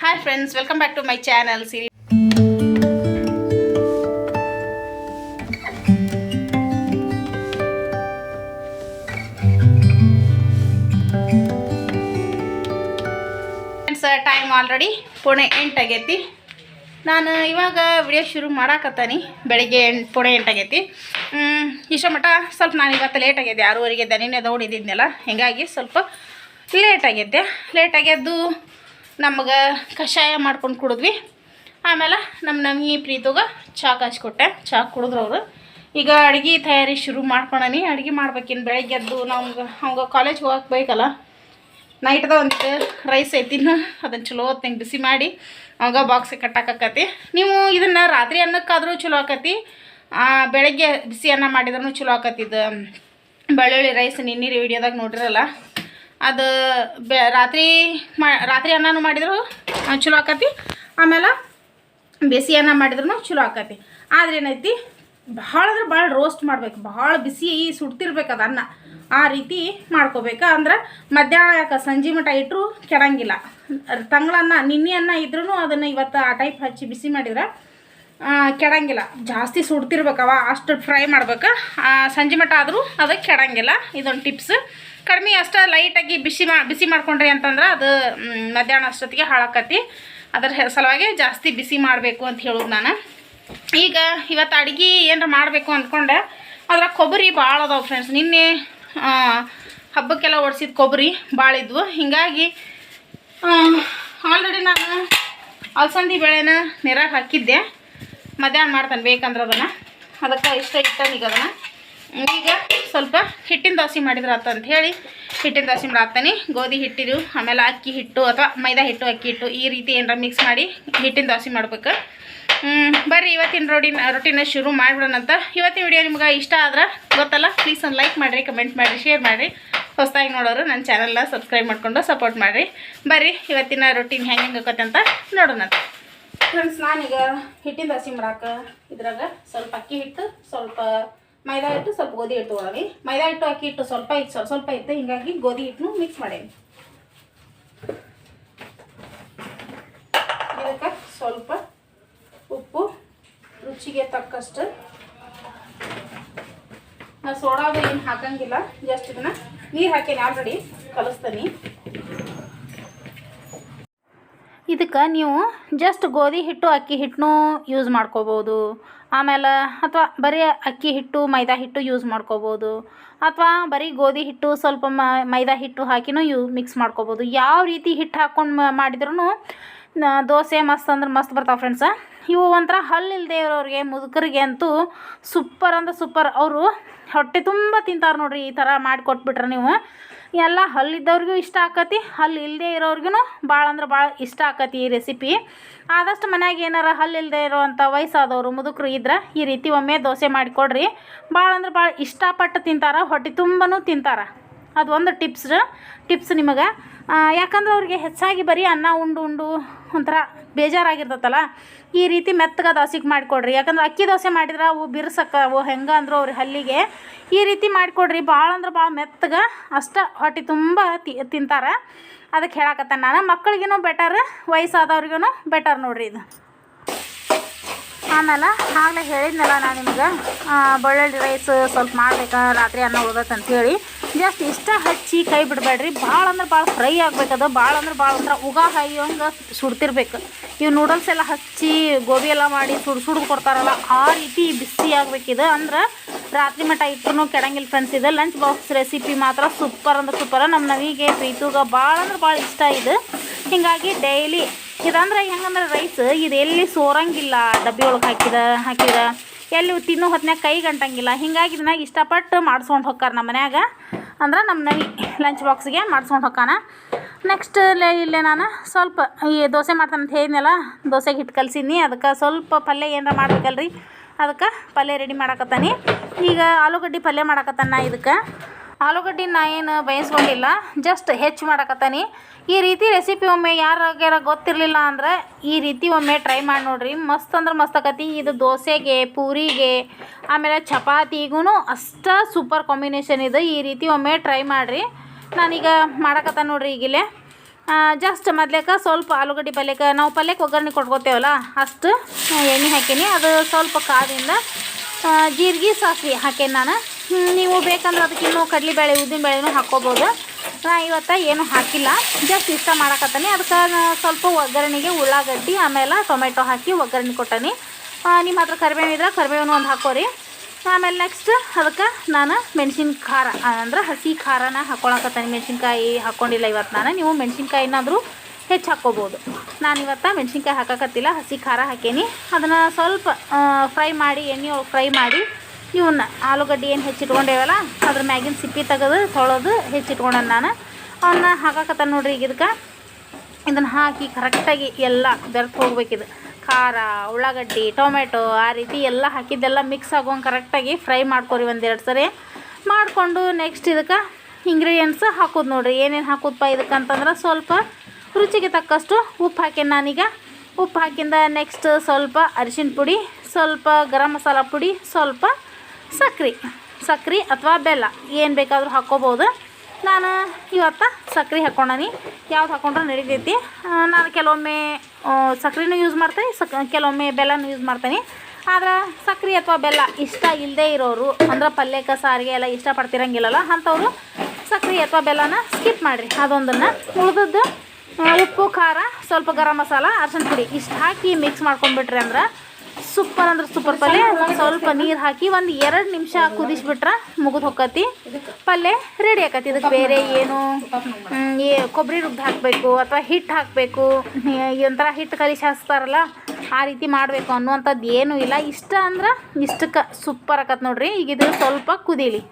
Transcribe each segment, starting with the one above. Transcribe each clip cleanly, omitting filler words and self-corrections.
Hi friends, welcome back to my channel series. Friends, time already Pune 8 ಆಗೈತಿ. ನಾನು ಇವಾಗ video ಶುರು ಮಾಡಾಕತ್ತಾನಿ. ಬೆಳಿಗ್ಗೆ ಪುಣೆ 8 ಆಗೈತಿ. ಇಷ್ಟ ಮಟ್ಟ ಸ್ವಲ್ಪ ನಾನು ಇವತ್ತು ಲೇಟ್ ಆಗೈತೆ. 6:30ಗೆ ದನಿನೇ ದೌಡಿದ್ನಲ್ಲ, ಹಿಂಗಾಗಿ ಸ್ವಲ್ಪ ಲೇಟ್ ಆಗೈತೆ. ಲೇಟ್ ಆಗ್ಯದ್ದು ನಮಗೆ ಕಷಾಯ ಮಾಡ್ಕೊಂಡು ಕುಡಿದ್ವಿ. ಆಮೇಲೆ ನಮಗೆ ಪ್ರೀತುಗ ಚಹಾ ಕಾಯಿಸ್ಕೊಟ್ಟೆ. ಚಹಾ ಕುಡಿದ್ರು ಅವರು. ಈಗ ಅಡುಗೆ ತಯಾರಿ ಶುರು ಮಾಡ್ಕೊಳನಿ. ಅಡುಗೆ ಮಾಡ್ಬೇಕಿನ್ನು ಬೆಳಗ್ಗೆ ಎದ್ದು ಅವಂಗೆ ಕಾಲೇಜ್ಗೆ ಹೋಗಕ್ಕೆ ಬೇಕಲ್ಲ. ನೈಟ್ದ ಒಂದು ರೈಸ್ ಐತಿನ್ನು ಅದನ್ನು ಚಲೋ ಹೊತ್ತಂಗೆ ಬಿಸಿ ಮಾಡಿ ಅವಾಗ ಬಾಕ್ಸಿಗೆ ಕಟ್ಟಾಕತ್ತಿ. ನೀವು ಇದನ್ನು ರಾತ್ರಿ ಅನ್ನಕ್ಕಾದರೂ ಚಲೋ ಆಕತಿ, ಬೆಳಗ್ಗೆ ಬಿಸಿ ಅನ್ನ ಮಾಡಿದ್ರೂ ಚಲೋ ಆಕತ್ತಿದ್ದು. ಬೆಳ್ಳುಳ್ಳಿ ರೈಸ್ ನಿನ್ನೆ ವಿಡಿಯೋದಾಗ ನೋಡಿರಲ್ಲ, ಅದು ರಾತ್ರಿ ಅನ್ನನೂ ಮಾಡಿದ್ರು ಚಲೋ ಆಕತಿ, ಆಮೇಲೆ ಬಿಸಿ ಅನ್ನ ಮಾಡಿದ್ರೂ ಚಲೋ ಆಕತಿ. ಆದ್ರೆ ಏನೈತಿ, ಭಾಳ ಅಂದ್ರೆ ಭಾಳ ರೋಸ್ಟ್ ಮಾಡ್ಬೇಕು, ಭಾಳ ಬಿಸಿ ಸುಡ್ತಿರ್ಬೇಕು ಅದು ಅನ್ನ. ಆ ರೀತಿ ಮಾಡ್ಕೋಬೇಕು. ಅಂದ್ರೆ ಮಧ್ಯಾಹ್ನ ಯಾಕೆ ಸಂಜೆ ಮಟ್ಟ ಇಟ್ಟರು ಕೆಡಂಗಿಲ್ಲ. ತಂಗಳನ್ನ ನಿನ್ನೆ ಅನ್ನ ಇದ್ರೂ ಅದನ್ನು ಇವತ್ತು ಆ ಟೈಪ್ ಹಚ್ಚಿ ಬಿಸಿ ಮಾಡಿದ್ರೆ ಕೆಡಂಗಿಲ್ಲ. ಜಾಸ್ತಿ ಸುಡ್ತಿರ್ಬೇಕವ, ಅಷ್ಟು ಫ್ರೈ ಮಾಡ್ಬೇಕು. ಸಂಜೆ ಮಟ್ಟ ಆದರೂ ಅದಕ್ಕೆ ಕೆಡಂಗಿಲ್ಲ. ಇದೊಂದು ಟಿಪ್ಸ್. ಕಡಿಮೆ ಅಷ್ಟು ಲೈಟಾಗಿ ಬಿಸಿ ಮಾಡ್ಕೊಂಡ್ರಿ ಅಂತಂದ್ರೆ ಅದು ಮಧ್ಯಾಹ್ನ ಅಷ್ಟೊತ್ತಿಗೆ ಹಾಳಾಕತಿ. ಅದರ ಸಲುವಾಗಿ ಜಾಸ್ತಿ ಬಿಸಿ ಮಾಡಬೇಕು ಅಂತ ಹೇಳೋದು ನಾನು. ಈಗ ಇವತ್ತು ಅಡುಗೆ ಏನಾರ ಮಾಡಬೇಕು ಅಂದ್ಕೊಂಡೆ. ಅದ್ರಾಗ ಕೊಬ್ಬರಿ ಭಾಳ ಅದಾವೆ ಫ್ರೆಂಡ್ಸ್. ನಿನ್ನೆ ಹಬ್ಬಕ್ಕೆಲ್ಲ ಒಡ್ಸಿದ ಕೊಬ್ಬರಿ ಭಾಳ ಇದ್ವು. ಹೀಗಾಗಿ ಆಲ್ರೆಡಿ ನಾನು ಅಲಸಂದಿ ಬೇಳೆನ ನೀರಾಗ ಹಾಕಿದ್ದೆ. ಮಧ್ಯಾಹ್ನ ಮಾಡ್ತಾನೆ ಬೇಕಂದ್ರೆ ಅದಕ್ಕೆ ಇಷ್ಟ ಇಟ್ಟನೀಗ ಅದನ್ನು. ಈಗ ಸ್ವಲ್ಪ ಹಿಟ್ಟಿನ ದೋಸೆ ಮಾಡಿದ್ರೆ ಅಂತ ಹೇಳಿ ಹಿಟ್ಟಿನ ದೋಸೆ ಮಾಡಾಕ್ತಾನೆ. ಗೋಧಿ ಹಿಟ್ಟಿರು, ಆಮೇಲೆ ಅಕ್ಕಿ ಹಿಟ್ಟು ಅಥವಾ ಮೈದಾ ಹಿಟ್ಟು, ಅಕ್ಕಿ ಹಿಟ್ಟು ಈ ರೀತಿ ಏನಾರ ಮಿಕ್ಸ್ ಮಾಡಿ ಹಿಟ್ಟಿನ ದೋಸೆ ಮಾಡ್ಬೇಕು. ಬರ್ರಿ ಇವತ್ತಿನ ರೊಟ್ಟಿನ ಶುರು ಮಾಡಿಬಿಡೋಣಂತ. ಇವತ್ತಿನ ವಿಡಿಯೋ ನಿಮ್ಗೆ ಇಷ್ಟ ಆದ್ರೆ ಗೊತ್ತಲ್ಲ, ಪ್ಲೀಸ್ ಒಂದು ಲೈಕ್ ಮಾಡಿರಿ, ಕಮೆಂಟ್ ಮಾಡಿರಿ, ಶೇರ್ ಮಾಡಿರಿ. ಹೊಸದಾಗಿ ನೋಡೋರು ನನ್ನ ಚಾನಲ್ನ ಸಬ್ಸ್ಕ್ರೈಬ್ ಮಾಡ್ಕೊಂಡು ಸಪೋರ್ಟ್ ಮಾಡಿರಿ. ಬರ್ರಿ ಇವತ್ತಿನ ರೊಟ್ಟಿನ ಹೆಂಗೆ ಆಕತ್ತೆ ಅಂತ ನೋಡೋಣಂತ. ಫ್ರೆಂಡ್ಸ್, ನಾನೀಗ ಹಿಟ್ಟಿನ ದೋಸೆ ಮಾಡಾಕ ಇದ್ರಾಗ ಸ್ವಲ್ಪ ಅಕ್ಕಿ ಹಿಟ್ಟು, ಸ್ವಲ್ಪ ಮೈದಾ ಹಿಟ್ಟು, ಸ್ವಲ್ಪ ಗೋಧಿ ಹಿಟ್ಟು ತೊಗೊಳ್ಳಿ. ಮೈದಾ ಹಿಟ್ಟು ಅಕ್ಕಿ ಹಿಟ್ಟು ಸ್ವಲ್ಪ ಇತ್ತು, ಹೀಗಾಗಿ ಗೋಧಿ ಹಿಟ್ಟನ್ನು ಮಿಕ್ಸ್ ಮಾಡೇನಿ. ಇದಕ್ಕೆ ಸ್ವಲ್ಪ ಉಪ್ಪು, ರುಚಿಗೆ ತಕ್ಕಷ್ಟು. ನಾನು ಸೋಡಾದು ಏನು ಹಾಕಂಗಿಲ್ಲ, ಜಸ್ಟ್ ಇದನ್ನು ನೀರು ಹಾಕೇನಿ, ಆಲ್ರೆಡಿ ಕಲಿಸ್ತೀನಿ. ಇದಕ್ಕೆ ನೀವು ಜಸ್ಟ್ ಗೋಧಿ ಹಿಟ್ಟು ಅಕ್ಕಿ ಹಿಟ್ಟನ್ನು ಯೂಸ್ ಮಾಡ್ಕೋಬೋದು. ಆಮೇಲೆ ಅಥವಾ ಬರೀ ಅಕ್ಕಿ ಹಿಟ್ಟು ಮೈದಾ ಹಿಟ್ಟು ಯೂಸ್ ಮಾಡ್ಕೋಬೋದು, ಅಥವಾ ಬರೀ ಗೋಧಿ ಹಿಟ್ಟು ಸ್ವಲ್ಪ ಮೈದಾ ಹಿಟ್ಟು ಹಾಕಿನೂ ಮಿಕ್ಸ್ ಮಾಡ್ಕೋಬೋದು. ಯಾವ ರೀತಿ ಹಿಟ್ಟು ಹಾಕ್ಕೊಂಡು ಮಾಡಿದ್ರೂ ದೋಸೆ ಮಸ್ತ್ ಅಂದ್ರೆ ಮಸ್ತ್ ಬರ್ತಾವೆ ಫ್ರೆಂಡ್ಸ. ಇವು ಒಂಥರ ಹಲ್ಲಿಲ್ಲದೆ ಇರೋರಿಗೆ, ಮುದುಕರಿಗೆ ಅಂತೂ ಸೂಪರ್ ಅಂದ್ರೆ ಸೂಪರ್. ಅವರು ಹೊಟ್ಟೆ ತುಂಬ ತಿಂತಾರೆ ನೋಡಿರಿ. ಈ ಥರ ಮಾಡಿಕೊಟ್ಬಿಟ್ರೆ ನೀವು ಎಲ್ಲ ಹಲ್ಲಿದ್ದವ್ರಿಗೂ ಇಷ್ಟ ಆಕತಿ, ಹಲ್ಲು ಇಲ್ಲದೆ ಇರೋರ್ಗು ಭಾಳ ಅಂದ್ರೆ ಭಾಳ ಇಷ್ಟ ಆಕತಿ ಈ ರೆಸಿಪಿ. ಆದಷ್ಟು ಮನ್ಯಾಗ ಏನಾರ ಹಲ್ಲಿಲ್ಲದೆ ಇರೋವಂಥ ವಯಸ್ಸಾದವರು ಮುದುಕರು ಇದ್ರೆ ಈ ರೀತಿ ಒಮ್ಮೆ ದೋಸೆ ಮಾಡಿಕೊಡ್ರಿ. ಭಾಳ ಅಂದ್ರೆ ಭಾಳ ಇಷ್ಟಪಟ್ಟು ತಿಂತಾರೆ, ಹೊಟ್ಟೆ ತುಂಬನೂ ತಿಂತಾರೆ. ಅದು ಒಂದು ಟಿಪ್ಸ್ ನಿಮಗೆ. ಯಾಕಂದ್ರೆ ಅವ್ರಿಗೆ ಹೆಚ್ಚಾಗಿ ಬರೀ ಅನ್ನ ಉಂಡು ಒಂಥರ ಬೇಜಾರಾಗಿರ್ತೈತಲ್ಲ, ಈ ರೀತಿ ಮೆತ್ತಗೆ ದೋಸೆಗೆ ಮಾಡಿಕೊಡ್ರಿ. ಯಾಕಂದ್ರೆ ಅಕ್ಕಿ ದೋಸೆ ಮಾಡಿದ್ರೆ ಅವು ಬಿರ್ಸಕ್ಕವು ಹೆಂಗೆ ಅಂದ್ರೆ ಅವ್ರ ಹಲ್ಲಿಗೆ. ಈ ರೀತಿ ಮಾಡಿಕೊಡ್ರಿ, ಭಾಳ ಅಂದ್ರೆ ಭಾಳ ಮೆತ್ತಗೆ, ಅಷ್ಟು ಹೊಟ್ಟೆ ತುಂಬ ತಿಂತಾರೆ. ಅದಕ್ಕೆ ಹೇಳಕತ್ತಾನೆ ನಾನು. ಮಕ್ಕಳಿಗೂ ಬೆಟರ್, ವಯಸ್ಸಾದವ್ರಿಗೂ ಬೆಟರ್ ನೋಡ್ರಿ ಇದು. ಆಮೇಲೆ ಆಗಲೇ ಹೇಳಿದ್ನಲ್ಲ ನಾನು ನಿಮ್ಗೆ, ಬೆಳ್ಳುಳ್ಳಿ ರೈಸ್ ಸ್ವಲ್ಪ ಮಾಡ್ಬೇಕು, ರಾತ್ರಿ ಅನ್ನ ಉಳ್ದೈತೆ ಅಂಥೇಳಿ. ಜಸ್ಟ್ ಇಷ್ಟ ಹಚ್ಚಿ ಕೈ ಬಿಡಬೇಡ್ರಿ. ಭಾಳ ಅಂದ್ರೆ ಭಾಳ ಫ್ರೈ ಆಗ್ಬೇಕದು. ಭಾಳ ಅಂದ್ರೆ ಭಾಳ ಒಂಥರ ಉಗಾ ಹಾಯೋಂಗೆ ಸುಡ್ತಿರ್ಬೇಕು. ಇವು ನೂಡಲ್ಸ್ ಎಲ್ಲ ಹಚ್ಚಿ ಗೋಬಿ ಎಲ್ಲ ಮಾಡಿ ಸುಡ್ದು ಕೊಡ್ತಾರಲ್ಲ, ಆ ರೀತಿ ಬಿಸಿ ಆಗ್ಬೇಕಿದು. ಅಂದ್ರೆ ರಾತ್ರಿ ಮಟ್ಟ ಇಟ್ಟರು ಕೆಡಂಗಿಲ್ಲ ಫ್ರೆಂಡ್ಸ್. ಇದು ಲಂಚ್ ಬಾಕ್ಸ್ ರೆಸಿಪಿ ಮಾತ್ರ ಸೂಪರ್ ಅಂದ್ರೆ ಸೂಪರ್. ನಮ್ಮ ನವಿಗೆ ಪ್ರೀತುಗ ಭಾಳ ಅಂದ್ರೆ ಭಾಳ ಇಷ್ಟ ಇದು. ಹೀಗಾಗಿ ಡೈಲಿ ಇದಂದ್ರೆ ಹೆಂಗಂದ್ರೆ ರೈಸ್ ಇದು ಎಲ್ಲಿ ಸೋರಂಗಿಲ್ಲ, ಡಬ್ಬಿ ಒಳಗೆ ಹಾಕಿದ ಎಲ್ಲಿ ತಿನ್ನೋ ಹೊತ್ನ್ಯಾಗ ಕೈ ಗಂಟಂಗಿಲ್ಲ. ಹೀಗಾಗಿ ಇದನ್ನ ಇಷ್ಟಪಟ್ಟು ಮಾಡ್ಸ್ಕೊಂಡು ಹೊಕ್ಕಾರ ನಮ್ಮ ಮನ್ಯಾಗ. ಅಂದ್ರೆ ನಮ್ಮ ನವಿ ಲಂಚ್ ಬಾಕ್ಸಿಗೆ ಮಾಡ್ಸ್ಕೊಂಡು ಹೊಕ್ಕಾನ. ನೆಕ್ಸ್ಟ್ ಇಲ್ಲೇ ನಾನು ಸ್ವಲ್ಪ ಈ ದೋಸೆ ಮಾಡ್ತಾನೆ ಅಂತ ಹೇಳಿದ್ನಲ್ಲ, ದೋಸೆಗೆ ಹಿಟ್ಟು ಕಲಸಿನಿ. ಅದಕ್ಕೆ ಸ್ವಲ್ಪ ಪಲ್ಯ ಏನಾರ ಮಾಡ್ಬೇಕಲ್ರಿ, ಅದಕ್ಕೆ ಪಲ್ಯ ರೆಡಿ ಮಾಡಾಕತ್ತಾನೆ. ಈಗ ಆಲೂಗಡ್ಡೆ ಪಲ್ಯ ಮಾಡಾಕತ್ತಾನ. ಇದಕ್ಕೆ ಆಲೂಗಡ್ಡೆ ನಾ ಏನು ಬೇಯಿಸ್ಕೊಂಡಿಲ್ಲ, ಜಸ್ಟ್ ಹೆಚ್ಚು ಮಾಡಾಕತ್ತಾನೆ. ಈ ರೀತಿ ರೆಸಿಪಿ ಒಮ್ಮೆ ಯಾರಿಗಾರ ಗೊತ್ತಿರಲಿಲ್ಲ ಅಂದ್ರೆ ಈ ರೀತಿ ಒಮ್ಮೆ ಟ್ರೈ ಮಾಡಿ ನೋಡಿರಿ. ಮಸ್ತ್ ಅಂದ್ರೆ ಮಸ್ತ್ ಆಕತಿ ಇದು. ದೋಸೆಗೆ, ಪೂರಿಗೆ, ಆಮೇಲೆ ಚಪಾತಿಗೂ ಅಷ್ಟು ಸೂಪರ್ ಕಾಂಬಿನೇಷನ್ ಇದು. ಈ ರೀತಿ ಒಮ್ಮೆ ಟ್ರೈ ಮಾಡಿರಿ. ನಾನೀಗ ಮಾಡಾಕತ್ತಾನೆ ನೋಡಿರಿ. ಈಗಿಲ್ಲೇ ಜಸ್ಟ್ ಮೊದ್ಲೇಕ ಸ್ವಲ್ಪ ಆಲೂಗಡ್ಡೆ ಪಲ್ಯಕ್ಕೆ ನಾವು ಪಲ್ಯಕ್ಕೆ ಒಗ್ಗರಣೆ ಕೊಟ್ಕೋತೇವಲ್ಲ ಅಷ್ಟು ಎಣ್ಣೆ ಹಾಕೀನಿ. ಅದು ಸ್ವಲ್ಪ ಕಾದಿಂದ ಜೀರಿಗೆ ಸಾಸಿವೆ ಹಾಕೇನಿ ನಾನು. ನೀವು ಬೇಕಂದ್ರೆ ಅದಕ್ಕೆ ಇನ್ನೂ ಕಡಲೆಬೇಳೆ ಉದ್ದಿನಬೇಳೆನೂ ಹಾಕ್ಕೋಬೋದು. ನಾ ಇವತ್ತು ಏನೂ ಹಾಕಿಲ್ಲ, ಜಸ್ಟ್ ಇಷ್ಟ ಮಾಡಕತ್ತೀನಿ. ಅದಕ್ಕೆ ಸ್ವಲ್ಪ ಒಗ್ಗರಣೆಗೆ ಉಳ್ಳಾಗಡ್ಡಿ ಆಮೇಲೆ ಟೊಮೆಟೊ ಹಾಕಿ ಒಗ್ಗರಣೆ ಕೊಟ್ಟನಿ. ನಿಮ್ಮ ಹತ್ರ ಕರಿಬೇವು ಇದ್ರೆ ಕರಿಬೇವನ್ನು ಒಂದು ಹಾಕೋರಿ. ಆಮೇಲೆ ನೆಕ್ಸ್ಟ್ ಅದಕ್ಕೆ ನಾನು ಮೆಣಸಿನ ಖಾರ ಅಂದ್ರೆ ಹಸಿ ಖಾರನ ಹಾಕ್ಕೊಳಕತ್ತೀನಿ. ಮೆಣಸಿನ್ಕಾಯಿ ಹಾಕ್ಕೊಂಡಿಲ್ಲ ಇವತ್ತು ನಾನು. ನೀವು ಮೆಣಸಿನ್ಕಾಯಿನಾದರೂ ಹೆಚ್ಚು ಹಾಕ್ಕೋಬೋದು. ನಾನಿವತ್ತು ಮೆಣಸಿನ್ಕಾಯಿ ಹಾಕಕತ್ತಿಲ್ಲ, ಹಸಿ ಖಾರ ಹಾಕೀನಿ. ಅದನ್ನು ಸ್ವಲ್ಪ ಫ್ರೈ ಮಾಡಿ ಎಣ್ಣೆ ಒಳಗೆ ಫ್ರೈ ಮಾಡಿ ಇವನ್ನ ಆಲೂಗಡ್ಡೆ ಏನು ಹೆಚ್ಚಿಟ್ಕೊಂಡೇವಲ್ಲ ಅದ್ರ ಮ್ಯಾಗಿನ ಸಿಪ್ಪಿ ತೆಗೆದು ತೊಳೆದು ಹೆಚ್ಚಿಟ್ಕೊಂಡೆ ನಾನು. ಅವನ್ನ ಹಾಕಕತ್ತ ನೋಡ್ರಿ. ಈಗ ಇದನ್ನು ಹಾಕಿ ಕರೆಕ್ಟಾಗಿ ಎಲ್ಲ ಬೆರೆತು ಹೋಗ್ಬೇಕಿದು. ಖಾರ, ಉಳ್ಳಾಗಡ್ಡಿ, ಟೊಮೆಟೊ ಆ ರೀತಿ ಎಲ್ಲ ಹಾಕಿದ್ದೆಲ್ಲ ಮಿಕ್ಸ್ ಆಗೋಂಗೆ ಕರೆಕ್ಟಾಗಿ ಫ್ರೈ ಮಾಡ್ಕೊರಿ ಒಂದೆರಡು ಸರಿ ಮಾಡಿಕೊಂಡು ನೆಕ್ಸ್ಟ್ ಇದಕ್ಕೆ ಇಂಗ್ರೀಡಿಯೆಂಟ್ಸ್ ಹಾಕೋದು ನೋಡಿರಿ. ಏನೇನು ಹಾಕೋದಪ್ಪ ಇದಕ್ಕೆ ಅಂತಂದ್ರೆ ಸ್ವಲ್ಪ ರುಚಿಗೆ ತಕ್ಕಷ್ಟು ಉಪ್ಪು ಹಾಕೇನಿ ನಾನೀಗ. ಉಪ್ಪು ಹಾಕಿಂದ ನೆಕ್ಸ್ಟ್ ಸ್ವಲ್ಪ ಅರಿಶಿನ ಪುಡಿ, ಸ್ವಲ್ಪ ಗರಂ ಮಸಾಲ ಪುಡಿ, ಸ್ವಲ್ಪ ಸಕ್ರೆ ಅಥವಾ ಬೆಲ್ಲ ಏನು ಬೇಕಾದರೂ ಹಾಕ್ಕೋಬೋದು. ನಾನು ಇವತ್ತು ಸಕ್ರೆ ಹಾಕ್ಕೊಂಡನಿ. ಯಾವ್ದು ಹಾಕ್ಕೊಂಡ್ರೆ ನಡಿತೈತಿ. ನಾನು ಕೆಲವೊಮ್ಮೆ ಸಕ್ರೆನೂ ಯೂಸ್ ಮಾಡ್ತೀನಿ, ಕೆಲವೊಮ್ಮೆ ಬೆಲ್ಲನೂ ಯೂಸ್ ಮಾಡ್ತೀನಿ. ಆದ್ರೆ ಸಕ್ರೆ ಅಥವಾ ಬೆಲ್ಲ ಇಷ್ಟ ಇಲ್ಲದೇ ಇರೋರು ಅಂದ್ರೆ ಪಲ್ಯಕ್ಕೆ ಸಾರಿಗೆ ಎಲ್ಲ ಇಷ್ಟಪಡ್ತಿರಂಗಿಲ್ಲಲ್ಲ, ಅಂಥವ್ರು ಸಕ್ರೆ ಅಥವಾ ಬೆಲ್ಲನ ಸ್ಕಿಪ್ ಮಾಡಿರಿ. ಅದೊಂದನ್ನು ಉಳಿದದ್ದು ಉಪ್ಪು, ಖಾರ, ಸ್ವಲ್ಪ ಗರಂ ಮಸಾಲ, ಅರಿಶಿನ ಪುಡಿ ಇಷ್ಟು ಹಾಕಿ ಮಿಕ್ಸ್ ಮಾಡ್ಕೊಂಡ್ಬಿಟ್ರಿ ಅಂದ್ರೆ ಸೂಪರ್ ಅಂದ್ರೆ ಸೂಪರ್ ಪಲ್ಯ. ಸ್ವಲ್ಪ ನೀರು ಹಾಕಿ ಒಂದು 2 ನಿಮಿಷ ಕುದಿಸ್ಬಿಟ್ರೆ ಮುಗಿದು ಹೋಗತಿ ಪಲ್ಯ ರೆಡಿ ಆಕತಿ. ಇದಕ್ಕೆ ಬೇರೆ ಏನು ಕೊಬ್ಬರಿ ರುಬ್ಬಿ ಹಾಕಬೇಕು ಅಥವಾ ಹಿಟ್ಟು ಹಾಕಬೇಕು, ಒಂಥರ ಹಿಟ್ಟು ಕಲಿಸಿ ಹಾಕ್ತಾರಲ್ಲ ಆ ರೀತಿ ಮಾಡಬೇಕು ಅನ್ನುವಂಥದ್ದು ಏನೂ ಇಲ್ಲ. ಇಷ್ಟ ಅಂದ್ರೆ ಇಷ್ಟಕ್ಕೆ ಸೂಪರ್ ಆಕತ್ ನೋಡ್ರಿ. ಈಗ ಇದು ಸ್ವಲ್ಪ ಕುದೀಲಿ.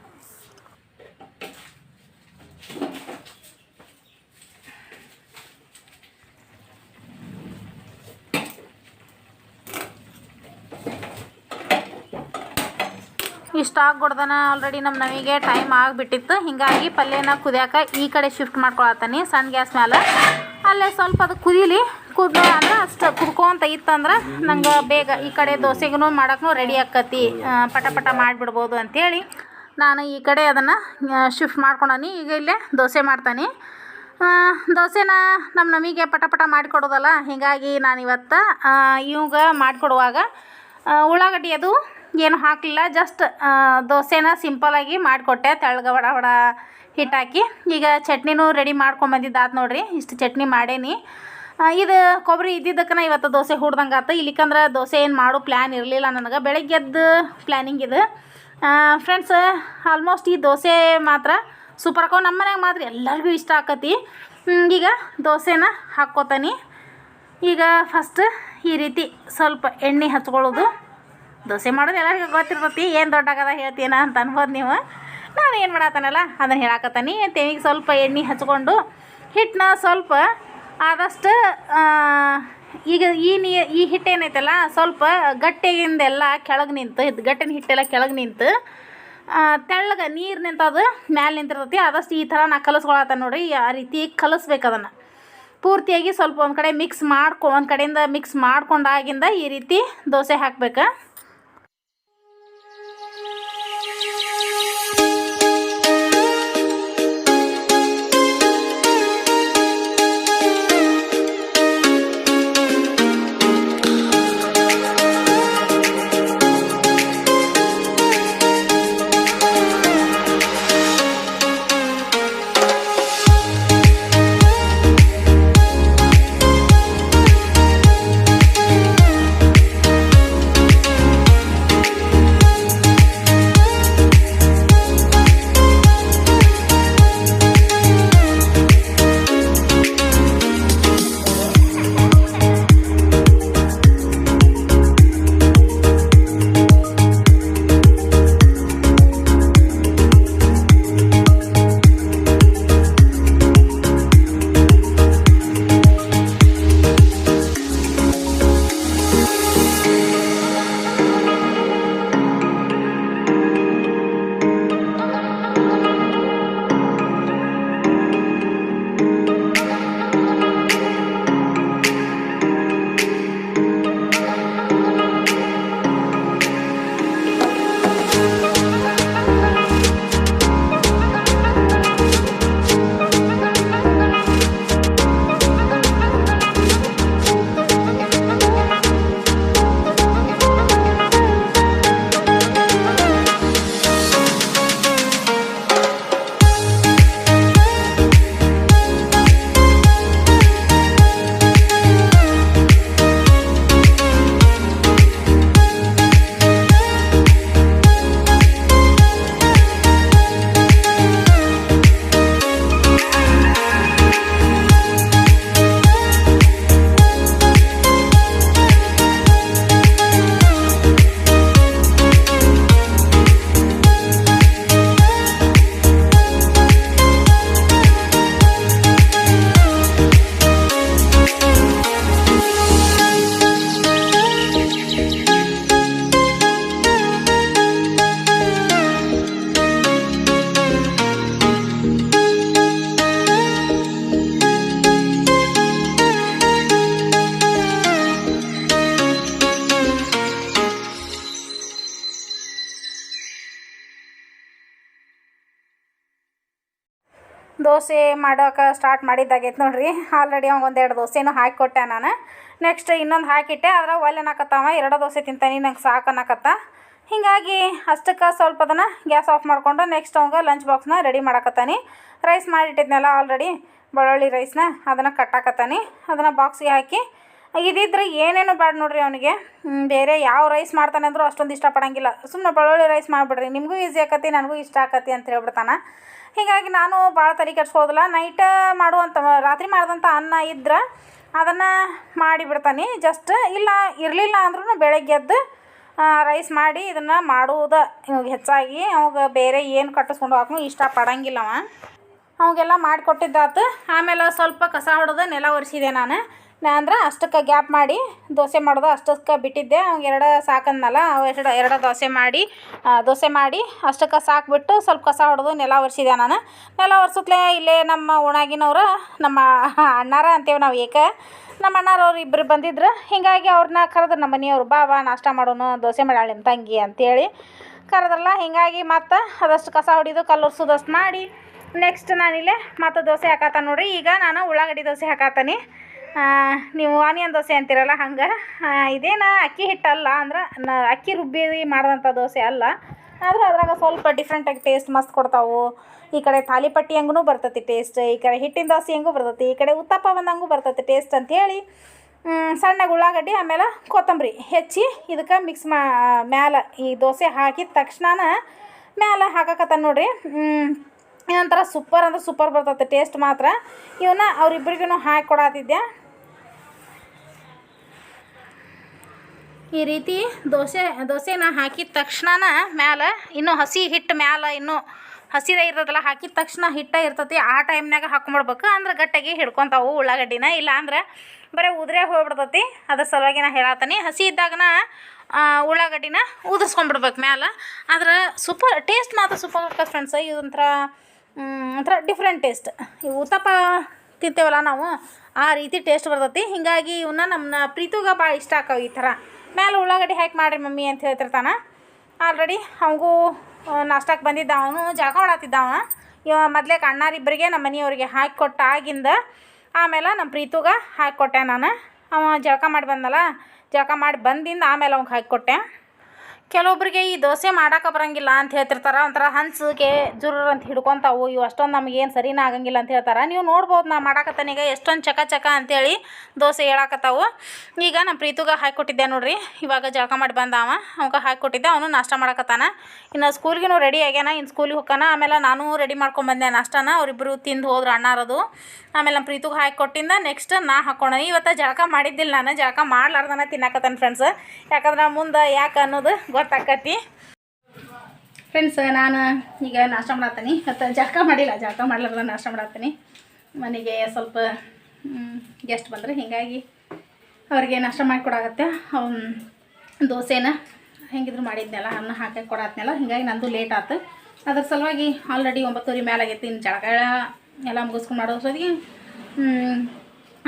ಇಷ್ಟ ಆಗ್ಬಿಡ್ದನ ಆಲ್ರೆಡಿ ನಮಗೆ ಟೈಮ್ ಆಗಿಬಿಟ್ಟಿತ್ತು. ಹೀಗಾಗಿ ಪಲ್ಯನ ಕುದಿಯಾಕ ಈ ಕಡೆ ಶಿಫ್ಟ್ ಮಾಡ್ಕೊಳತ್ತೀನಿ ಸಣ್ಣ ಗ್ಯಾಸ್ ಮೇಲೆ. ಅಲ್ಲೇ ಸ್ವಲ್ಪ ಅದು ಕುದೀಲಿ. ಕುದ್ದು ಅಂದ್ರೆ ಅಷ್ಟು ಕುದ್ಕೊಂತ ಇತ್ತಂದ್ರೆ ನಂಗೆ ಬೇಗ ಈ ಕಡೆ ದೋಸೆಗೂ ಮಾಡೋಕ್ಕೂ ರೆಡಿ ಆಕತಿ, ಪಟ ಪಟ ಮಾಡಿಬಿಡ್ಬೋದು ಅಂಥೇಳಿ ನಾನು ಈ ಕಡೆ ಅದನ್ನು ಶಿಫ್ಟ್ ಮಾಡ್ಕೊಂಡನಿ. ಈಗ ಇಲ್ಲೇ ದೋಸೆ ಮಾಡ್ತಾನೆ. ದೋಸೆನ ನಮಗೆ ಪಟ ಪಟ ಮಾಡಿಕೊಡೋದಲ್ಲ, ಹೀಗಾಗಿ ನಾನಿವತ್ತು ಇವಾಗ ಮಾಡಿಕೊಡುವಾಗ ಉಳ್ಳಾಗಡ್ಡಿ ಅದು ಏನು ಹಾಕಲಿಲ್ಲ. ಜಸ್ಟ್ ದೋಸೆನ ಸಿಂಪಲಾಗಿ ಮಾಡಿಕೊಟ್ಟೆ, ತೆಳ್ಳಗೆ ವಡ ವಡ ಹಿಟ್ಟು ಹಾಕಿ. ಈಗ ಚಟ್ನಿನೂ ರೆಡಿ ಮಾಡ್ಕೊಂಬಂದಿದ್ದಾತು ನೋಡಿರಿ. ಇಷ್ಟು ಚಟ್ನಿ ಮಾಡೇನಿ. ಇದು ಕೊಬ್ಬರಿ ಇದ್ದಿದ್ದಕ್ಕೆ ಇವತ್ತು ದೋಸೆ ಹುಡ್ದಂಗೆ ಆತು. ಇಲ್ಲಿಕಂದ್ರೆ ದೋಸೆ ಏನು ಮಾಡೋ ಪ್ಲ್ಯಾನ್ ಇರಲಿಲ್ಲ ನನಗೆ, ಬೆಳಗ್ಗೆದ್ದು ಪ್ಲ್ಯಾನಿಂಗ್ ಇದು ಫ್ರೆಂಡ್ಸ್. ಆಲ್ಮೋಸ್ಟ್ ಈ ದೋಸೆ ಮಾತ್ರ ಸೂಪರ್ ಆಕವು. ನಮ್ಮ ಮನ್ಯಾಗ ಮಾತ್ರ ಎಲ್ಲರಿಗೂ ಇಷ್ಟ ಆಕತಿ. ಈಗ ದೋಸೆನ ಹಾಕ್ಕೋತಾನೆ. ಈಗ ಫಸ್ಟ್ ಈ ರೀತಿ ಸ್ವಲ್ಪ ಎಣ್ಣೆ ಹಚ್ಕೊಳ್ಳೋದು. ದೋಸೆ ಮಾಡೋದು ಎಲ್ಲರಿಗೂ ಗೊತ್ತಿರ್ತೈತಿ, ಏನು ದೊಡ್ಡಾಗದ ಹೇಳ್ತೀನ ಅಂತ ಅನ್ಬೋದು ನೀವು. ನಾನು ಏನು ಮಾಡತ್ತಾನಲ್ಲ ಅದನ್ನು ಹೇಳಾಕತ್ತಾನೆ. ತೆವಿಗೆ ಸ್ವಲ್ಪ ಎಣ್ಣೆ ಹಚ್ಕೊಂಡು ಹಿಟ್ಟನ್ನ ಸ್ವಲ್ಪ ಆದಷ್ಟು ಈಗ ಈ ಹಿಟ್ಟೇನೈತಲ್ಲ ಸ್ವಲ್ಪ ಗಟ್ಟಿಯಿಂದೆಲ್ಲ ಕೆಳಗೆ ನಿಂತು, ಗಟ್ಟಿನ ಹಿಟ್ಟೆಲ್ಲ ಕೆಳಗೆ ನಿಂತು ತೆಳ್ಳಗೆ ನೀರು ನಿಂತದು ಮ್ಯಾಲೆ ನಿಂತಿರ್ತೈತಿ. ಆದಷ್ಟು ಈ ಥರ ನಾ ಕಲಸ್ಕೊಳತ್ತ ನೋಡಿರಿ. ಆ ರೀತಿ ಕಲಿಸ್ಬೇಕು ಅದನ್ನು ಪೂರ್ತಿಯಾಗಿ. ಸ್ವಲ್ಪ ಒಂದು ಕಡೆ ಒಂದು ಕಡೆಯಿಂದ ಮಿಕ್ಸ್ ಮಾಡ್ಕೊಂಡಾಗಿಂದ ಈ ರೀತಿ ದೋಸೆ ಹಾಕ್ಬೇಕು. ದೋಸೆ ಮಾಡೋಕೆ ಸ್ಟಾರ್ಟ್ ಮಾಡಿದ್ದಾಗೈತೆ ನೋಡ್ರಿ. ಆಲ್ರೆಡಿ ಅವಂಗೆ ಒಂದೆರಡು ದೋಸೆನೂ ಹಾಕಿಕೊಟ್ಟೆ ನಾನು. ನೆಕ್ಸ್ಟ್ ಇನ್ನೊಂದು ಹಾಕಿಟ್ಟೆ, ಅದ್ರ ಒಲೆ ಅನ್ನಕತ್ತವ 2 ದೋಸೆ ತಿಂತಾನೆ ನಂಗೆ ಸಾಕು ಅನ್ನಕತ್ತ. ಹೀಗಾಗಿ ಅಷ್ಟಕ್ಕೆ ಸ್ವಲ್ಪ ಅದನ್ನು ಗ್ಯಾಸ್ ಆಫ್ ಮಾಡಿಕೊಂಡು ನೆಕ್ಸ್ಟ್ ಅವಂಗೆ ಲಂಚ್ ಬಾಕ್ಸ್ನ ರೆಡಿ ಮಾಡಕತ್ತಾನೆ. ರೈಸ್ ಮಾಡಿಟ್ಟಿದ್ನಲ್ಲ ಆಲ್ರೆಡಿ ಬೆಳ್ಳುಳ್ಳಿ ರೈಸ್ನ, ಅದನ್ನು ಕಟ್ಟಾಕತ್ತಾನೆ. ಅದನ್ನು ಬಾಕ್ಸಿಗೆ ಹಾಕಿ ಇದಿದ್ರೆ ಏನೇನು ಬೇಡ ನೋಡ್ರಿ ಅವನಿಗೆ. ಬೇರೆ ಯಾವ ರೈಸ್ ಮಾಡ್ತಾನೆ ಅಂದರೂ ಅಷ್ಟೊಂದು ಇಷ್ಟಪಡೋಂಗಿಲ್ಲ. ಸುಮ್ಮನೆ ಬೆಳ್ಳುಳ್ಳಿ ರೈಸ್ ಮಾಡಿಬಿಡ್ರಿ, ನಿಮಗೂ ಈಸಿ ಆಕತಿ ನನಗೂ ಇಷ್ಟ ಆಕತಿ ಅಂತ ಹೇಳ್ಬಿಡ್ತಾನೆ. ಹೀಗಾಗಿ ನಾನು ಭಾಳ ತಲೆ ಕೆಡ್ಸ್ಕೊಳ್ಳೋದಿಲ್ಲ. ನೈಟ್ ಮಾಡುವಂಥ ರಾತ್ರಿ ಮಾಡಿದಂಥ ಅನ್ನ ಇದ್ರೆ ಅದನ್ನು ಮಾಡಿಬಿಡ್ತಾನೆ. ಜಸ್ಟ್ ಇಲ್ಲ ಇರಲಿಲ್ಲ ಅಂದ್ರೂ ಬೆಳಗ್ಗೆ ಎದ್ದು ರೈಸ್ ಮಾಡಿ ಇದನ್ನು ಮಾಡುವುದು ಇವಾಗ ಹೆಚ್ಚಾಗಿ. ಅವಾಗ ಬೇರೆ ಏನು ಕಟ್ಟಿಸ್ಕೊಂಡು ಹಾಕೂ ಇಷ್ಟಪಡೋಂಗಿಲ್ಲ ಅವಾಗೆಲ್ಲ ಮಾಡಿಕೊಟ್ಟಿದ್ದಾತು. ಆಮೇಲೆ ಸ್ವಲ್ಪ ಕಸ ಹೊಡೆದು ನೆಲ ಒರೆಸಿದೆ ನಾನು. ಅಂದ್ರೆ ಅಷ್ಟಕ್ಕೆ ಗ್ಯಾಪ್ ಮಾಡಿ ದೋಸೆ ಮಾಡೋದು ಅಷ್ಟಕ್ಕೆ ಬಿಟ್ಟಿದ್ದೆ. ಅವ್ಗೆ 2 ಸಾಕಂದನಲ್ಲ, ಎರಡು ದೋಸೆ ಮಾಡಿ ಅಷ್ಟಕ್ಕೆ ಸಾಕ್ಬಿಟ್ಟು ಸ್ವಲ್ಪ ಕಸ ಹೊಡೆದು ನೆಲ ಒರೆಸಿದೆ ನಾನು. ನೆಲ ಒರೆಸುತ್ತಲೇ ಇಲ್ಲೇ ನಮ್ಮ ಓಣಾಗಿನವ್ರು, ನಮ್ಮ ಅಣ್ಣಾರ ಅಂತೇವೆ ನಾವು ನಮ್ಮ ಅಣ್ಣಾರವ್ರು ಇಬ್ಬರು ಬಂದಿದ್ರು. ಹೀಗಾಗಿ ಅವ್ರನ್ನ ಕರೆದ್ರು ನಮ್ಮ ಮನೆಯವ್ರು, ಬಾ ನಾಷ್ಟ ಮಾಡೋನು, ದೋಸೆ ಮಾಡಾಳಿ ನಿಮ್ಮ ತಂಗಿ ಅಂತೇಳಿ ಕರೆದ್ರಲ್ಲ. ಹೀಗಾಗಿ ಮತ್ತು ಅದಷ್ಟು ಕಸ ಹೊಡಿದು ಕಲ್ಲು ಒರೆಸೋದಷ್ಟು ಮಾಡಿ ನೆಕ್ಸ್ಟ್ ನಾನಿಲ್ಲೇ ಮತ್ತು ದೋಸೆ ಹಾಕತ್ತಾನೆ ನೋಡ್ರಿ. ಈಗ ನಾನು ಉಳ್ಳಾಗಡ್ಡಿ ದೋಸೆ ಹಾಕತ್ತೀನಿ. ನೀವು ಆನಿಯನ್ ದೋಸೆ ಅಂತೀರಲ್ಲ ಹಂಗೆ. ಇದೇನು ಅಕ್ಕಿ ಹಿಟ್ಟಲ್ಲ, ಅಂದ್ರೆ ಅಕ್ಕಿ ರುಬ್ಬಿ ಮಾಡಿದಂಥ ದೋಸೆ ಅಲ್ಲ. ಆದ್ರೆ ಅದ್ರಾಗ ಸ್ವಲ್ಪ ಡಿಫ್ರೆಂಟಾಗಿ ಟೇಸ್ಟ್ ಮಸ್ತ್ ಕೊಡ್ತಾವೆ. ಈ ಕಡೆ ತಾಲಿಪಟ್ಟಿ ಹಂಗೂ ಬರ್ತೈತಿ ಟೇಸ್ಟ್, ಈ ಕಡೆ ಹಿಟ್ಟಿನ ದೋಸೆ ಹೆಂಗೂ ಬರ್ತೈತಿ, ಈ ಕಡೆ ಉತ್ತಪ್ಪ ಬಂದಂಗೂ ಬರ್ತೈತಿ ಟೇಸ್ಟ್ ಅಂಥೇಳಿ ಸಣ್ಣಗೆ ಉಳ್ಳಾಗಡ್ಡಿ ಆಮೇಲೆ ಕೊತ್ತಂಬರಿ ಹೆಚ್ಚಿ ಇದಕ್ಕೆ ಮಿಕ್ಸ್ ಮ್ಯಾಲೆ ಈ ದೋಸೆ ಹಾಕಿದ ತಕ್ಷಣ ಮ್ಯಾಲೆ ಹಾಕಕತ್ತಾನೆ ನೋಡ್ರಿ. ಏನಂತಾರೆ ಸೂಪರ್ ಅಂದ್ರೆ ಸೂಪರ್ ಬರ್ತೈತೆ ಟೇಸ್ಟ್ ಮಾತ್ರ. ಇವನ್ನ ಅವ್ರಿಬ್ರಿಗೂ ಹಾಕಿ ಕೊಡತ್ತಿದ್ದೆ. ಈ ರೀತಿ ದೋಸೆನ ಹಾಕಿದ ತಕ್ಷಣ ಮ್ಯಾಲೆ ಇನ್ನೂ ಹಸಿ ಹಿಟ್ಟು ಮ್ಯಾಲೆ ಇನ್ನೂ ಹಸಿದ ಇರ್ತದಲ್ಲ, ಹಾಕಿದ ತಕ್ಷಣ ಹಿಟ್ಟ ಇರ್ತೈತಿ. ಆ ಟೈಮ್ನಾಗ ಹಾಕ್ಕೊಂಬಿಡ್ಬೇಕು, ಅಂದ್ರೆ ಗಟ್ಟಿಗೆ ಹಿಡ್ಕೊತಾವು ಉಳ್ಳಾಗಡ್ಡಿನ. ಇಲ್ಲ ಅಂದ್ರೆ ಬರೀ ಉದುರೇ ಹೋಗ್ಬಿಡ್ತೈತಿ. ಅದ್ರ ಸಲುವಾಗಿ ನಾ ಹೇಳತ್ತೀನಿ, ಹಸಿ ಇದ್ದಾಗನ ಉಳ್ಳಾಗಡ್ಡಿನ ಉದುರ್ಸ್ಕೊಂಡ್ಬಿಡ್ಬೇಕು ಮ್ಯಾಲೆ. ಆದ್ರೆ ಸೂಪರ್ ಟೇಸ್ಟ್ ಮಾತ್ರ ಸೂಪರ್ ಆಗ್ತದೆ ಫ್ರೆಂಡ್ಸ್. ಒಂಥರ ಡಿಫ್ರೆಂಟ್ ಟೇಸ್ಟ್. ಈ ಉತ್ತಪ್ಪ ತಿಂತೇವಲ್ಲ ನಾವು, ಆ ರೀತಿ ಟೇಸ್ಟ್ ಬರ್ತೈತಿ. ಹೀಗಾಗಿ ಇವನ್ನ ನಮ್ಮ ಪ್ರೀತಿಗೆ ಭಾಳ ಇಷ್ಟ ಆಕವು. ಈ ಥರ ಮ್ಯಾಲೆ ಉಳ್ಳಾಗಡ್ಡಿ ಹಾಕಿ ಮಾಡಿರಿ ಮಮ್ಮಿ ಅಂತ ಹೇಳ್ತಿರ್ತಾನೆ. ಆಲ್ರೆಡಿ ಅವಂಗೂ ನಾಷ್ಟಕ್ಕೆ ಬಂದಿದ್ದ, ಅವನು ಜಳಕ ಮಾಡತ್ತಿದ್ದವ. ಇವ ಮೊದ್ಲೇಕ ಅಣ್ಣಾರಿಬ್ಬರಿಗೆ ನಮ್ಮ ಮನೆಯವ್ರಿಗೆ ಹಾಕಿ ಕೊಟ್ಟಾಗಿಂದ ಆಮೇಲೆ ನಮ್ಮ ಪ್ರೀತಿಗೆ ಹಾಕಿಕೊಟ್ಟೆ ನಾನು. ಅವ ಜಳಕ ಮಾಡಿ ಬಂದಲ್ಲ, ಜಳಕ ಮಾಡಿ ಬಂದಿಂದ ಆಮೇಲೆ ಅವ್ಗೆ ಹಾಕಿಕೊಟ್ಟೆ. ಕೆಲವೊಬ್ಬರಿಗೆ ಈ ದೋಸೆ ಮಾಡೋಕೆ ಬರೋಂಗಿಲ್ಲ ಅಂತ ಹೇಳ್ತಿರ್ತಾರೆ. ಒಂಥರ ಹಂಚಿಗೆ ಜುರ್ರ ಅಂತ ಹಿಡ್ಕೊತಾವು, ಇವು ಅಷ್ಟೊಂದು ನಮಗೇನು ಸರಿನೇ ಆಗಂಗಿಲ್ಲ ಅಂತ ಹೇಳ್ತಾರೆ. ನೀವು ನೋಡ್ಬೋದು ನಾ ಮಾಡಾಕತ್ತಾನೀಗ ಎಷ್ಟೊಂದು ಚಕ ಅಂತೇಳಿ ದೋಸೆ ಹೇಳಾಕತ್ತಾವು. ಈಗ ನಮ್ಮ ಪ್ರೀತಿಗೆ ಹಾಕಿಕೊಟ್ಟಿದ್ದೆ ನೋಡ್ರಿ. ಇವಾಗ ಜಳಕ ಮಾಡಿ ಬಂದ ಅವಾಗ ಹಾಕಿಕೊಟ್ಟಿದ್ದೆ. ಅವನು ನಾಷ್ಟ ಮಾಡಾಕತ್ತಾನ. ಇನ್ನು ಸ್ಕೂಲ್ಗೂ ರೆಡಿ ಆಗ್ಯಾನ, ಇನ್ನು ಸ್ಕೂಲಿಗೆ ಹೋಗ್ತಾನ. ಆಮೇಲೆ ನಾನು ರೆಡಿ ಮಾಡ್ಕೊಂಬಂದೆ ನಾಷ್ಟನ. ಅವರಿಬ್ಬರು ತಿಂದು ಹೋದ್ರು ಅಣ್ಣಾರದು. ಆಮೇಲೆ ನಮ್ಮ ಪ್ರೀತಿಗೆ ಹಾಕಿಕೊಟ್ಟಿಂದ ನೆಕ್ಸ್ಟ್ ನಾ ಹಾಕ್ಕೊಂಡೆ. ಇವತ್ತು ಜಳಕ ಮಾಡಿದ್ದಿಲ್ಲ, ನಾನು ಜಳಕ ಮಾಡ್ಲಾರ್ದನ ತಿನ್ನಾಕತ್ತಾನೆ ಫ್ರೆಂಡ್ಸ್. ಯಾಕಂದ್ರೆ ಮುಂದೆ ಯಾಕೆ ಅನ್ನೋದು ಗೊತ್ತಾಕತಿ ಫ್ರೆಂಡ್ಸ್. ನಾನು ಈಗ ನಾಷ್ಟ ಮಾಡತ್ತೀನಿ. ಮತ್ತು ಜಳಕ ಮಾಡಿಲ್ಲ, ಜಳಕ ಮಾಡ್ಲಾರ್ದ ನಾಷ್ಟ ಮಾಡತ್ತೀನಿ. ಮನೆಗೆ ಸ್ವಲ್ಪ ಗೆಸ್ಟ್ ಬಂದರೆ ಹೀಗಾಗಿ ಅವ್ರಿಗೆ ನಾಷ್ಟ ಮಾಡಿಕೊಡಾಗತ್ತೆ. ದೋಸೆನ ಹೆಂಗಿದ್ರು ಮಾಡಿದ್ನಲ್ಲ, ಅನ್ನ ಹಾಕಿ ಕೊಡತ್ನಲ್ಲ, ಹೀಗಾಗಿ ನಂದು ಲೇಟ್ ಆಯ್ತು. ಅದ್ರ ಸಲುವಾಗಿ ಆಲ್ರೆಡಿ 9:30 ಮೇಲೆ ಆಗೈತಿ. ಇನ್ನು ಜಳಕ ಎಲ್ಲ ಮುಗಿಸ್ಕೊಂಡು ಮಾಡೋದ್ರೊತ್ತಿಗೆ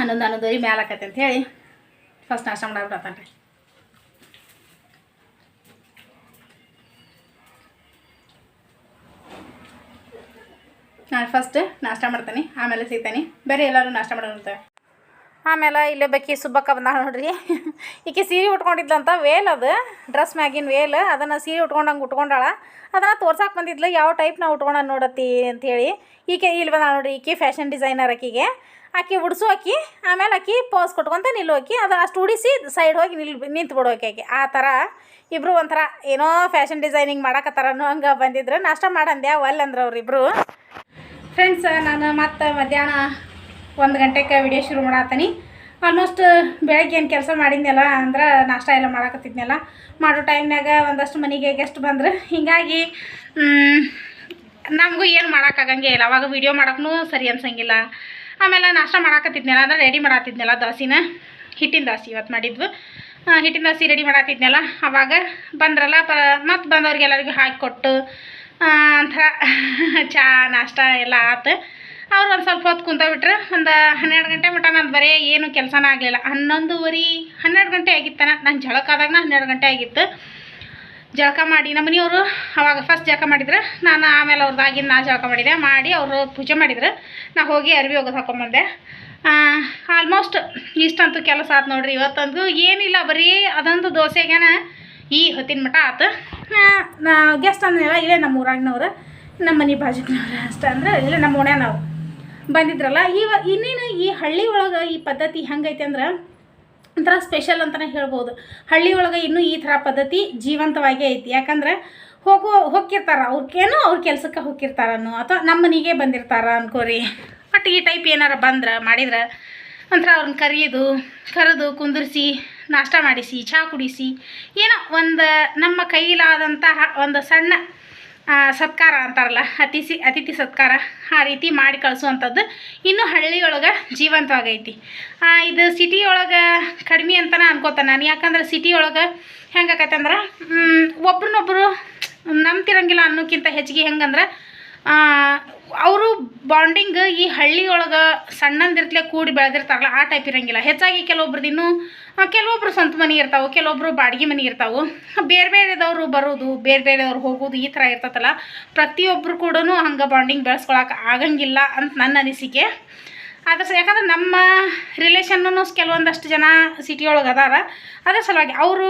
11:30 ಮೇಲೆ ಆಕೈತೆ ಅಂತ ಹೇಳಿ ಫಸ್ಟ್ ನಾಷ್ಟ ಮಾಡಾಕ್ಬಿಡತ್ತಾನೆ ರೀ. ನಾನು ಫಸ್ಟ್ ನಾಷ್ಟ ಮಾಡ್ತೀನಿ, ಆಮೇಲೆ ಸಿಗ್ತಾನೆ. ಬೇರೆ ಎಲ್ಲರೂ ನಾಷ್ಟ ಮಾಡೋದಂತೆ. ಆಮೇಲೆ ಇಲ್ಲೇ ಬೇಕಿ ಸುಬ್ಬಕ್ಕ ಬಂದಾಳ ನೋಡ್ರಿ. ಈಕೆ ಸೀರೆ ಉಟ್ಕೊಂಡಿದ್ಲಂತ, ವೇಲ್ ಅದು ಡ್ರೆಸ್ ಮ್ಯಾಗಿನ ವೇಲ್, ಅದನ್ನು ಸೀರೆ ಉಟ್ಕೊಂಡಂಗೆ ಉಟ್ಕೊಂಡಾಳ. ಅದನ್ನು ತೋರ್ಸಕ್ಕೆ ಬಂದಿದ್ಲು ಯಾವ ಟೈಪ್ ನಾವು ಉಟ್ಕೊಂಡ ನೋಡತ್ತಿ ಅಂಥೇಳಿ. ಈಕೆ ಇಲ್ಲಿ ಬಂದಾಳ ನೋಡ್ರಿ. ಈಕೆ ಫ್ಯಾಷನ್ ಡಿಸೈನರ್. ಆಕೆ ಉಡ್ಸು ಆಕಿ, ಆಮೇಲೆ ಆಕಿ ಪೋಸ್ ಕೊಟ್ಕೊಂತ ನಿಲ್ಲೋಕಿ, ಅದು ಅಷ್ಟು ಉಡಿಸಿ ಸೈಡ್ ಹೋಗಿ ನಿಂತು ಬಿಡೋಕೆ ಆಕೆ. ಆ ಥರ ಇಬ್ಬರು ಒಂಥರ ಏನೋ ಫ್ಯಾಷನ್ ಡಿಸೈನಿಂಗ್ ಮಾಡಕತ್ತಾರನೋ ಹಂಗೆ ಬಂದಿದ್ರು. ನಾಷ್ಟ ಮಾಡಂದೆ ಒಲ್ ಅಂದ್ರೆ ಅವರಿಬ್ಬರು. ಫ್ರೆಂಡ್ಸ್, ನಾನು ಮತ್ತೆ ಮಧ್ಯಾಹ್ನ 1 ಗಂಟೆಗೆ ವಿಡಿಯೋ ಶುರು ಮಾಡತ್ತೀನಿ. ಆಲ್ಮೋಸ್ಟ್ ಬೆಳಗ್ಗೆ ಏನು ಕೆಲಸ ಮಾಡಿದ್ನಲ್ಲ, ಅಂದ್ರೆ ನಾಷ್ಟ ಎಲ್ಲ ಮಾಡಕತ್ತಿದ್ನಲ್ಲ, ಮಾಡೋ ಟೈಮ್ನಾಗ ಒಂದಷ್ಟು ಮನೆಗೆ ಗೆಸ್ಟ್ ಬಂದ್ರೆ, ಹೀಗಾಗಿ ನಮಗೂ ಏನು ಮಾಡೋಕ್ಕಾಗಂಗೆ ಇಲ್ಲ. ಅವಾಗ ವೀಡಿಯೋ ಮಾಡೋಕ್ಕೂ ಸರಿ ಅನ್ಸಂಗಿಲ್ಲ. ಆಮೇಲೆ ನಾಷ್ಟ ಮಾಡಾಕತ್ತಿದ್ನಲ್ಲ, ಅಂದ್ರೆ ರೆಡಿ ಮಾಡತ್ತಿದ್ನಲ್ಲ ದೋಸೆನ, ಹಿಟ್ಟಿನ ದೋಸೆ ಇವತ್ತು ಮಾಡಿದ್ವು. ಹಿಟ್ಟಿನ ದೋಸೆ ರೆಡಿ ಮಾಡತ್ತಿದ್ನಲ್ಲ, ಅವಾಗ ಬಂದ್ರಲ್ಲ, ಮತ್ತು ಬಂದವ್ರಿಗೆಲ್ಲರಿಗೂ ಹಾಕಿಕೊಟ್ಟು ಒಂಥರ ಚಾ ನಾಷ್ಟ ಎಲ್ಲ ಆತು. ಅವ್ರು ಒಂದು ಸ್ವಲ್ಪ ಹೊತ್ತು ಕುಂತಬಿಟ್ರೆ ಒಂದು 12 ಗಂಟೆ ಮಟ್ಟ ನಾನು ಬರೀ ಏನು ಕೆಲಸನೇ ಆಗಲಿಲ್ಲ. 11:30 12 ಗಂಟೆ ಆಗಿತ್ತಾನ. ನಾನು ಜಳಕಾದಾಗ 12 ಗಂಟೆ ಆಗಿತ್ತು. ಜಳಕ ಮಾಡಿ ನಮ್ಮ ಮನೆಯವರು ಅವಾಗ ಫಸ್ಟ್ ಜಳಕ ಮಾಡಿದ್ರು, ನಾನು ಆಮೇಲೆ ಅವ್ರದ್ದಾಗಿನ ನಾ ಜಳಕ ಮಾಡಿದೆ, ಮಾಡಿ ಅವರು ಪೂಜೆ ಮಾಡಿದ್ರು. ನಾ ಹೋಗಿ ಅರ್ವಿ ಹೋಗೋದು ಹಾಕೊಂಬಂದೆ. ಆಲ್ಮೋಸ್ಟ್ ಇಷ್ಟಂತೂ ಕೆಲಸ ಆಯ್ತು ನೋಡ್ರಿ. ಇವತ್ತಂತೂ ಏನಿಲ್ಲ, ಬರೀ ಅದೊಂದು ದೋಸೆಗೇನ ಈ ಹೊತ್ತಿನ ಮಟ್ಟ ಆಯ್ತು. ಗೆಸ್ಟ್ ಅಂದ್ರಲ್ಲ ಇಲ್ಲೇ ನಮ್ಮ ಊರಾಗಿನವ್ರು, ನಮ್ಮ ಮನೆ ಬಾಜುಕಿನವ್ರು ಅಷ್ಟೇ, ಅಂದ್ರೆ ಇಲ್ಲೇ ನಮ್ಮ ಓಣ್ಯಾನವ್ರು ಬಂದಿದ್ರಲ್ಲ. ಇನ್ನೇನು ಈ ಹಳ್ಳಿ ಒಳಗೆ ಈ ಪದ್ಧತಿ ಹೆಂಗೈತೆ ಅಂದ್ರೆ ಒಂಥರ ಸ್ಪೆಷಲ್ ಅಂತಲೇ ಹೇಳ್ಬೋದು. ಹಳ್ಳಿ ಒಳಗೆ ಇನ್ನೂ ಈ ಥರ ಪದ್ಧತಿ ಜೀವಂತವಾಗಿ ಐತಿ. ಯಾಕಂದ್ರೆ ಹೋಗಿರ್ತಾರ ಅವ್ರಿಗೇನೋ ಅವ್ರ ಕೆಲಸಕ್ಕೆ ಹೋಗಿರ್ತಾರನೋ, ಅಥವಾ ನಮ್ಮ ಮನೆಗೆ ಬಂದಿರ್ತಾರ ಅನ್ಕೋರಿ. ಬಟ್ ಈ ಟೈಪ್ ಏನಾರ ಬಂದ್ರೆ ಮಾಡಿದ್ರೆ ಒಂಥರ ಅವ್ರನ್ನ ಕರೆದು ಕುಂದಿರಿಸಿ ನಾಷ್ಟ ಮಾಡಿಸಿ ಚಹಾ ಕುಡಿಸಿ ಏನೋ ಒಂದು ನಮ್ಮ ಕೈಲಾದಂತಹ ಒಂದು ಸಣ್ಣ ಸತ್ಕಾರ ಅಂತಾರಲ್ಲ, ಅತಿಥಿ ಸತ್ಕಾರ, ಆ ರೀತಿ ಮಾಡಿ ಕಳಿಸುವಂಥದ್ದು ಇನ್ನೂ ಹಳ್ಳಿಯೊಳಗೆ ಜೀವಂತವಾಗೈತಿ. ಇದು ಸಿಟಿ ಒಳಗೆ ಕಡಿಮೆ ಅಂತಲೇ ಅನ್ಕೋತಾನೆ ನಾನು. ಯಾಕಂದ್ರೆ ಸಿಟಿ ಒಳಗೆ ಹೆಂಗಾಕೈತೆ ಅಂದ್ರೆ ಒಬ್ರನ್ನೊಬ್ಬರು ನಂಬ್ತಿರಂಗಿಲ್ಲ ಅನ್ನೋಕ್ಕಿಂತ ಹೆಚ್ಚಿಗೆ ಹೆಂಗಂದ್ರೆ ಅವರು ಬಾಂಡಿಂಗ್ ಈ ಹಳ್ಳಿಯೊಳಗೆ ಸಣ್ಣಂದಿರ್ತಲೇ ಕೂಡಿ ಬೆಳೆದಿರ್ತಾರಲ್ಲ ಆ ಟೈಪ್ ಇರೋಂಗಿಲ್ಲ. ಹೆಚ್ಚಾಗಿ ಕೆಲವೊಬ್ರು ಸ್ವಂತ ಮನೆ ಇರ್ತಾವೆ, ಕೆಲವೊಬ್ರು ಬಾಡಿಗೆ ಮನೆ ಇರ್ತಾವೆ, ಬೇರೆದವರು ಬರೋದು ಬೇರೆದವ್ರು ಹೋಗೋದು ಈ ಥರ ಇರ್ತೈತಲ್ಲ. ಪ್ರತಿಯೊಬ್ಬರು ಕೂಡ ಹಂಗೆ ಬಾಂಡಿಂಗ್ ಬೆಳೆಸ್ಕೊಳಕ್ಕೆ ಆಗಂಗಿಲ್ಲ ಅಂತ ನನ್ನ ಅನಿಸಿಕೆ. ಯಾಕಂದ್ರೆ ನಮ್ಮ ರಿಲೇಷನ್ನೂ ಕೆಲವೊಂದಷ್ಟು ಜನ ಸಿಟಿಯೊಳಗೆ ಅದಾರ. ಅದ್ರ ಸಲುವಾಗಿ ಅವರು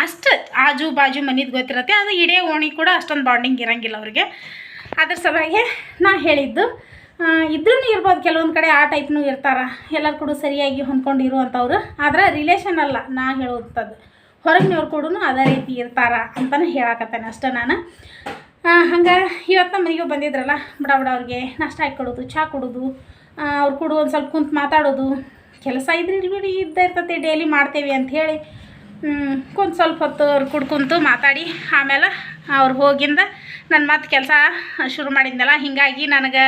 ಅಷ್ಟು ಆಜು ಬಾಜು ಮನೆದು ಗೊತ್ತಿರತ್ತೆ, ಅದು ಇಡೀ ಓಣಿ ಕೂಡ ಅಷ್ಟೊಂದು ಬಾಂಡಿಂಗ್ ಇರೋಂಗಿಲ್ಲ ಅವ್ರಿಗೆ. ಅದ್ರ ಸಲುವಾಗಿ ನಾ ಹೇಳಿದ್ದು. ಇದ್ರೂ ಇರ್ಬೋದು ಕೆಲವೊಂದು ಕಡೆ ಆ ಟೈಪ್ನೂ ಇರ್ತಾರೆ, ಎಲ್ಲರೂ ಕೂಡ ಸರಿಯಾಗಿ ಹೊಂದ್ಕೊಂಡು ಇರುವಂಥವ್ರು. ಆದರೆ ರಿಲೇಷನ್ ಅಲ್ಲ ನಾ ಹೇಳುವಂಥದ್ದು, ಹೊರಗಿನವ್ರು ಕೂಡ ಅದೇ ರೀತಿ ಇರ್ತಾರ ಅಂತಲೇ ಹೇಳಕತ್ತೇನೆ ಅಷ್ಟೇ ನಾನು. ಹಂಗೆ ಇವತ್ತು ನಮ್ಮ ಮನೆಗೂ ಬಂದಿದ್ರಲ್ಲ, ಬಡ ಅವ್ರಿಗೆ ನಾಷ್ಟ ಹಾಕ್ಕೊಡೋದು, ಚಹಾ ಕೊಡೋದು, ಅವ್ರು ಕೂಡ ಒಂದು ಸ್ವಲ್ಪ ಕುಂತು ಮಾತಾಡೋದು. ಕೆಲಸ ಇದ್ರಿ ಇರ್ತೈತೆ ಡೈಲಿ ಮಾಡ್ತೇವೆ ಅಂಥೇಳಿ ಸ್ವಲ್ಪ ಹೊತ್ತು ಅವ್ರು ಕುಂತು ಮಾತಾಡಿ ಆಮೇಲೆ ಅವ್ರು ಹೋಗಿಂದ ನನ್ನ ಮತ್ತೆ ಕೆಲಸ ಶುರು ಮಾಡಿದ್ನಲ್ಲ. ಹೀಗಾಗಿ ನನಗೆ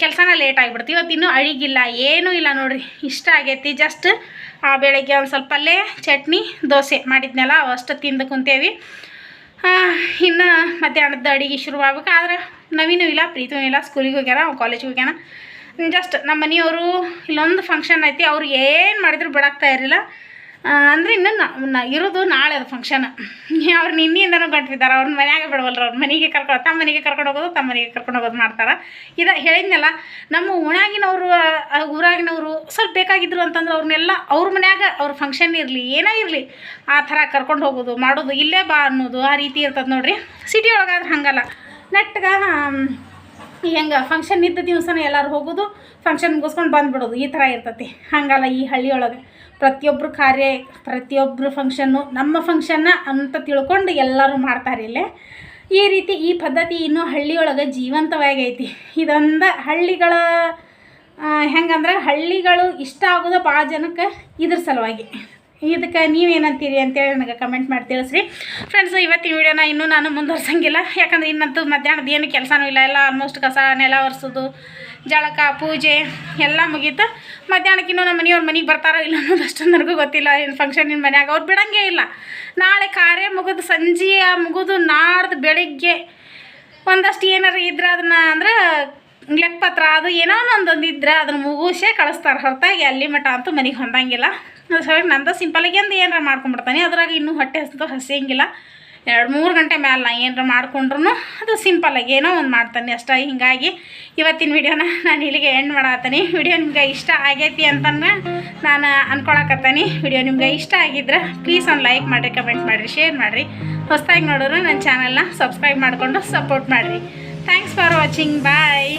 ಕೆಲಸನ ಲೇಟ್ ಆಗಿಬಿಡ್ತು. ಇವತ್ತು ಇನ್ನೂ ಅಡಿಗಿಲ್ಲ, ಏನೂ ಇಲ್ಲ ನೋಡಿರಿ, ಇಷ್ಟ ಆಗೈತಿ. ಜಸ್ಟ್ ಬೆಳಗ್ಗೆ ಒಂದು ಸ್ವಲ್ಪ ಪಲ್ಯ, ಚಟ್ನಿ, ದೋಸೆ ಮಾಡಿದ್ನಲ್ಲ ಅಷ್ಟು ತಿಂದು ಕುಂತೇವಿ. ಇನ್ನು ಮಧ್ಯಾಹ್ನದ ಅಡಿಗೆ ಶುರು ಆಗ್ಬೇಕು. ಆದ್ರೆ ನವೀನೂ ಇಲ್ಲ, ಪ್ರೀತಿನೂ ಇಲ್ಲ, ಸ್ಕೂಲಿಗೆ ಹೋಗ್ಯಾರ, ಕಾಲೇಜಿಗೆ ಹೋಗ್ಯಾನ. ಜಸ್ಟ್ ನಮ್ಮ ಮನೆಯವರು ಇಲ್ಲೊಂದು ಫಂಕ್ಷನ್ ಐತಿ, ಅವ್ರು ಏನು ಮಾಡಿದ್ರು ಬಿಡಾಕ್ತಾ ಇರಲಿಲ್ಲ. ಅಂದರೆ ಇನ್ನೂ ಇರೋದು ನಾಳೆ ಅದು ಫಂಕ್ಷನ್. ಅವ್ರು ನಿನ್ನೆಯಿಂದನೂ ಗಂಟಿದ್ದಾರೆ, ಅವ್ರನ್ನ ಮನೆಯಾಗೆ ಬಿಡವಲ್ರು. ಅವ್ರ ಮನೆಗೆ ತಮ್ಮ ಮನೆಗೆ ಕರ್ಕೊಂಡು ಹೋಗೋದು ಮಾಡ್ತಾರೆ. ಇದು ಹೇಳಿದ್ನಲ್ಲ, ನಮ್ಮ ಊರಾಗಿನವರು ಸ್ವಲ್ಪ ಬೇಕಾಗಿದ್ರು ಅಂತಂದ್ರೆ ಅವ್ರನ್ನೆಲ್ಲ ಅವ್ರ ಮನ್ಯಾಗ ಅವ್ರ ಫಂಕ್ಷನ್ ಇರಲಿ ಏನೋ ಇರಲಿ ಆ ಥರ ಕರ್ಕೊಂಡು ಹೋಗೋದು ಮಾಡೋದು, ಇಲ್ಲೇ ಬಾ ಅನ್ನೋದು ಆ ರೀತಿ ಇರ್ತದೆ ನೋಡಿರಿ. ಸಿಟಿ ಒಳಗಾದ್ರೆ ಹಾಗಲ್ಲ, ನೆಟ್ಗೆ ಹೆಂಗೆ ಫಂಕ್ಷನ್ ಇದ್ದ ದಿವಸನೇ ಎಲ್ಲರೂ ಹೋಗೋದು, ಫಂಕ್ಷನ್ ಮುಗಿಸ್ಕೊಂಡು ಬಂದುಬಿಡೋದು, ಈ ಥರ ಇರ್ತೈತಿ. ಹಾಗಲ್ಲ ಈ ಹಳ್ಳಿಯೊಳಗೆ ಪ್ರತಿಯೊಬ್ಬರು ಕಾರ್ಯ, ಪ್ರತಿಯೊಬ್ಬರು ಫಂಕ್ಷನ್ನು ನಮ್ಮ ಫಂಕ್ಷನ್ನ ಅಂತ ತಿಳ್ಕೊಂಡು ಎಲ್ಲರೂ ಮಾಡ್ತಾರೆ ಇಲ್ಲೇ. ಈ ರೀತಿ ಈ ಪದ್ಧತಿ ಇನ್ನೂ ಹಳ್ಳಿಯೊಳಗೆ ಜೀವಂತವಾಗೈತಿ. ಇದೊಂದು ಹಳ್ಳಿಗಳ ಹೆಂಗಂದ್ರೆ ಹಳ್ಳಿಗಳು ಇಷ್ಟ ಆಗೋದು ಭಾಳ ಜನಕ್ಕೆ ಇದ್ರ ಸಲುವಾಗಿ. ಇದಕ್ಕೆ ನೀವೇನಂತೀರಿ ಅಂತೇಳಿ ನನಗೆ ಕಮೆಂಟ್ ಮಾಡಿ ತಿಳಿಸ್ರಿ ಫ್ರೆಂಡ್ಸ್. ಇವತ್ತಿನ ವೀಡಿಯೋನ ಇನ್ನೂ ನಾನು ಮುಂದುವರ್ಸಂಗಿಲ್ಲ, ಯಾಕಂದ್ರೆ ಇನ್ನಂತೂ ಮಧ್ಯಾಹ್ನದ ಏನು ಕೆಲಸನೂ ಇಲ್ಲ. ಎಲ್ಲ ಆಲ್ಮೋಸ್ಟ್ ಕಸ ನೆಲ ಒರೆಸೋದು, ಜಳಕ, ಪೂಜೆ ಎಲ್ಲ ಮುಗೀತು. ಮಧ್ಯಾಹ್ನಕ್ಕೆ ಇನ್ನೂ ನಮ್ಮ ಮನೆಯವ್ರ ಮನೆಗೆ ಬರ್ತಾರೋ ಇಲ್ಲ ಅನ್ನೋದು ಅಷ್ಟೊಂದು ನನಗೂ ಗೊತ್ತಿಲ್ಲ. ಏನು ಫಂಕ್ಷನಿನ ಮನ್ಯಾಗ ಅವ್ರು ಬಿಡೋಂಗೇ ಇಲ್ಲ. ನಾಳೆ ಕಾರ್ಯ ಮುಗಿದು ಸಂಜೆ ಮುಗಿದು ನಾಡ್ದು ಬೆಳಿಗ್ಗೆ ಒಂದಷ್ಟು ಏನಾರು ಇದ್ರೆ ಅದನ್ನು ಅಂದ್ರೆ ಲೆಕ್ಕಪತ್ರ ಅದು ಏನೋ ಒಂದೊಂದು ಇದ್ರೆ ಅದನ್ನು ಮುಗಿಸೇ ಕಳಿಸ್ತಾರೆ, ಹೊರತಾಗಿ ಅಲ್ಲಿ ಮಟ್ಟ ಅಂತೂ ಮನೆಗೆ ಹೊಂದಂಗಿಲ್ಲ. ಅದು ಸರಿ ನಂದು ಸಿಂಪಲಾಗಿ ಒಂದು ಏನಾರ ಮಾಡ್ಕೊಂಡ್ಬಿಡ್ತಾನೆ. ಅದ್ರಾಗ ಇನ್ನೂ ಹೊಟ್ಟೆ ಹಸಿಯಂಗಿಲ್ಲ. 2-3 ಗಂಟೆ ಮೇಲೆ ನಾ ಏನಾರ ಮಾಡ್ಕೊಂಡ್ರು ಅದು ಸಿಂಪಲ್ಲಾಗಿ ಏನೋ ಒಂದು ಮಾಡ್ತಾನೆ ಅಷ್ಟೇ. ಹೀಗಾಗಿ ಇವತ್ತಿನ ವಿಡಿಯೋನ ನಾನು ಇಲ್ಲಿಗೆ ಎಂಡ್ ಮಾಡತ್ತೀನಿ. ವಿಡಿಯೋ ನಿಮ್ಗೆ ಇಷ್ಟ ಆಗೈತಿ ಅಂತಂದ್ರೆ ನಾನು ಅನ್ಕೊಳಕತ್ತೀನಿ. ವಿಡಿಯೋ ನಿಮ್ಗೆ ಇಷ್ಟ ಆಗಿದ್ರೆ ಪ್ಲೀಸ್ ಒಂದು ಲೈಕ್ ಮಾಡಿರಿ, ಕಮೆಂಟ್ ಮಾಡಿರಿ, ಶೇರ್ ಮಾಡಿರಿ. ಹೊಸದಾಗಿ ನೋಡೋರು ನನ್ನ ಚಾನಲ್ನ ಸಬ್ಸ್ಕ್ರೈಬ್ ಮಾಡಿಕೊಂಡು ಸಪೋರ್ಟ್ ಮಾಡಿರಿ. Thanks for watching. ಬಾಯ್.